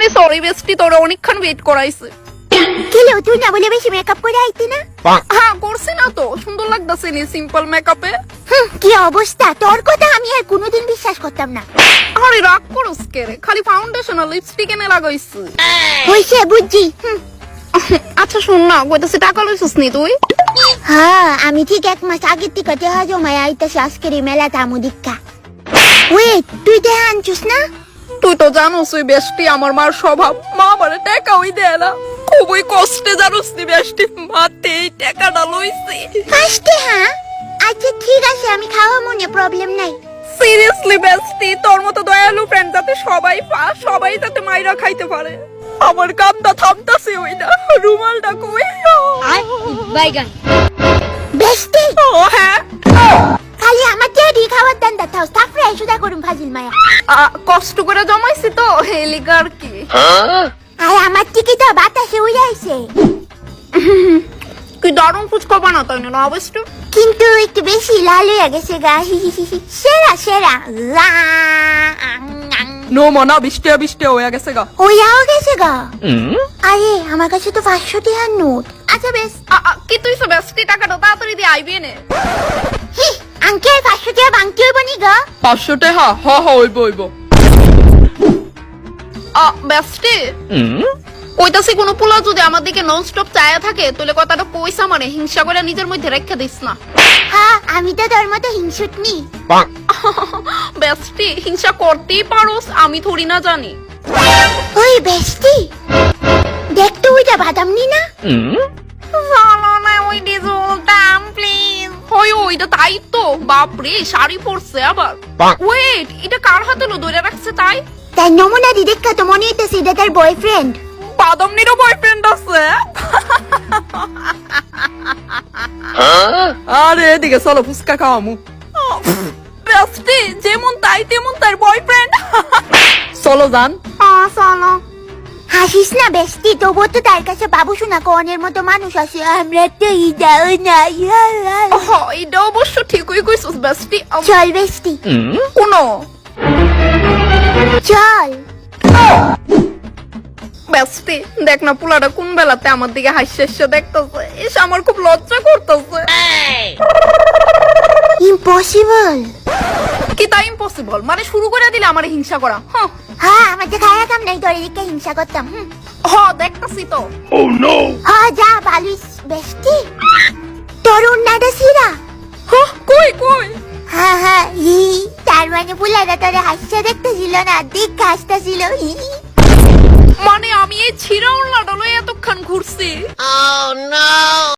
Extremely sorry বেস্টি, তোর অনেকক্ষণ wait করাইছে। কিলো তুই না বলে বেশি মেকআপ করে আইতি না? হ্যাঁ করছি না তো, সুন্দর লাগতেছে নি সিম্পল মেকআপে। কি অবস্থা তোর, কথা আমি আর কোনোদিন বিশ্বাস করতাম না। আরে রাগ করস কে রে, খালি ফাউন্ডেশন আর লিপস্টিক এনে লাগাইছি। হইছে বুঝছি। আচ্ছা শুন না, কইতাছি টাকা লইছিস নি তুই? হ্যাঁ আমি ঠিক 1 মাস আগের থেকে টেহা জমায় আইতাছি আজকের এই মেলা তামু দীক্ষা। ওয়েট তুই টেহা আনছিস না? তুই তো জানোস ওই বেস্টি আমার মার স্বভাব, মা আমারে টাকা ওই দেয় না, খুবই কষ্টে জানোস নি বেস্টি, মাতে এই টাকাটা লইছি। ফার্স্টে হ্যাঁ, আচ্ছা ঠিক আছে আমি খাওয়া মনে প্রবলেম নাই। সিরিয়াসলি বেস্টি, তোর মতো দয়ালু ফ্রেন্ড যাতে সবাই সবাই যাতে মাইরা খাইতে পারে। আমার কান্না থামতাছে ওই না, রুমালটা কই? বাইগান বেস্টি ও হ্যাঁ, খালি আমার টেডি খাওয়ার দান দা থাও স্টাফ ফ্রেশ সুদা করুম ফাজিল মায়া। কষ্ট করে জমাইছি তো হেলিগার কি। আর আমার টিকি তো বাতাসে উড়ে আইছে। তুই দারুণ ফুচকা বানাতো না অবশ্য, কিন্তু একটু বেশি লাল হয়ে গেছে গা। সেরা সেরা নো মনা বৃষ্টি বৃষ্টি হয়ে গেছে গা। হইয়াও গেছে গা। আরে আমার কাছে তো 500 টাকার নোট। আচ্ছা বেশ, কি তুই সব বেস্টি টাকাটা তাড়াতাড়ি দিয়ে আইবি নে। আঙ্কেল 500 টাকা বাংটি হইব নি গা? 500 টাকা হ হ হইব হইব। বেস্টি কইতাছি কোন পোলা যদি আমার দিকে নন স্টপ চায়া থাকে তাহলে কথাটা পয়সা মানে হিংসা করে নিজের মধ্যে রেখে দিস না। হ্যাঁ আমি তো তোর মতো হিংসুট নি। বেস্টি হিংসা করতেই পারোস, আমি থোড়ি না জানি। ওই বেস্টি দেখ তো ওইটা বাদাম নি না? ভালো না ওই ডিজলটা প্লিজ। হয় ওইটা তাই তো, বাপরে শাড়ি পরছে আবার। ওয়েট, এটা কার হাতে ধরে রাখছে তাই? তাই নমুনা দি দেখা তো মনে হইতেছে এটা তার বয়ফ্রেন্ড। বাদামনিরও বয়ফ্রেন্ড আছে? আরে এদিকে চলো ফুচকা খাওয়ামু। বেস্টি যেমন তাই তেমন তার বয়ফ্রেন্ড। চলো যান। চলো। হাসিস না বেস্টি, তবুও তো তার কাছে বাবু শোনা কনের মতো মানুষ আছে। আমরা তো ইদাও না। এটা অবশ্য ঠিকই কইছিস বেস্টি। চল বেস্টি কোনো চল। বেস্টি দেখ না পুলাটা কোন বেলাতে আমার দিকে হাসিয়ে দেখতেছে, এসে আমার খুব লজ্জা করতেছে। ইম্পসিবল। কি তাই ইম্পসিবল মানে শুরু করে দিলে আমার হিংসা করা? হ্যাঁ আমাদের খায়া কাম নাই, তোর এদিকে হিংসা করতাম। দেখতেছি তো। হ্যাঁ যা বালুইস বেস্টি, তোর উন্নাটা সিরা। কই কই? হ্যাঁ হ্যাঁ তার মানে পুলাটা তোরে হাসিয়ে দেখতেছিল না, দেখ হাসতেছিল। মানে আমি এই ছিঁড়া উল্লাটা লই এতক্ষণ ঘুরছি।